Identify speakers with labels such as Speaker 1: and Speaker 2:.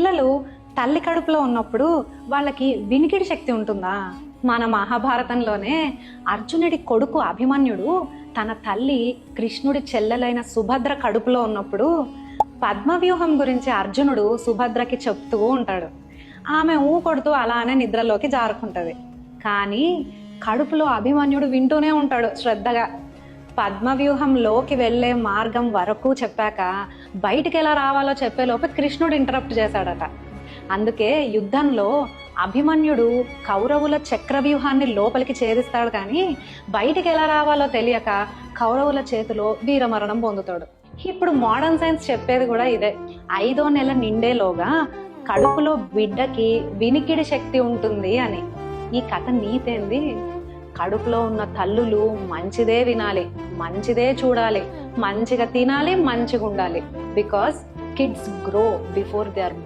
Speaker 1: పిల్లలు తల్లి కడుపులో ఉన్నప్పుడు వాళ్ళకి వినికిడి శక్తి ఉంటుందా? మన మహాభారతంలోనే అర్జునుడి కొడుకు అభిమన్యుడు తన తల్లి కృష్ణుడి చెల్లెలైన సుభద్ర కడుపులో ఉన్నప్పుడు పద్మవ్యూహం గురించి అర్జునుడు సుభద్రకి చెప్తూ ఉంటాడు. ఆమె కొడుతూ అలానే నిద్రలోకి జారుకుంటది. కానీ కడుపులో అభిమన్యుడు వింటూనే ఉంటాడు శ్రద్ధగా. పద్మవ్యూహంలోకి వెళ్ళే మార్గం వరకు చెప్పాక బయటికి ఎలా రావాలో చెప్పేలోపు కృష్ణుడు ఇంటరప్ట్ చేశాడట. అందుకే యుద్ధంలో అభిమన్యుడు కౌరవుల చక్రవ్యూహాన్ని లోపలికి ఛేదిస్తాడు, కానీ బయటికి ఎలా రావాలో తెలియక కౌరవుల చేతిలో వీరమరణం పొందుతాడు. ఇప్పుడు మోడర్న్ సైన్స్ చెప్పేది కూడా ఇదే. 5వ నెల నిండేలోగా కడుపులో బిడ్డకి వినికిడి శక్తి ఉంటుంది అని. ఈ కథ నీతేంది? కడుపులో ఉన్న తల్లులు మంచిదే వినాలి, మంచిదే చూడాలి, మంచిగా తినాలి, మంచిగా ఉండాలి. Because kids grow before they are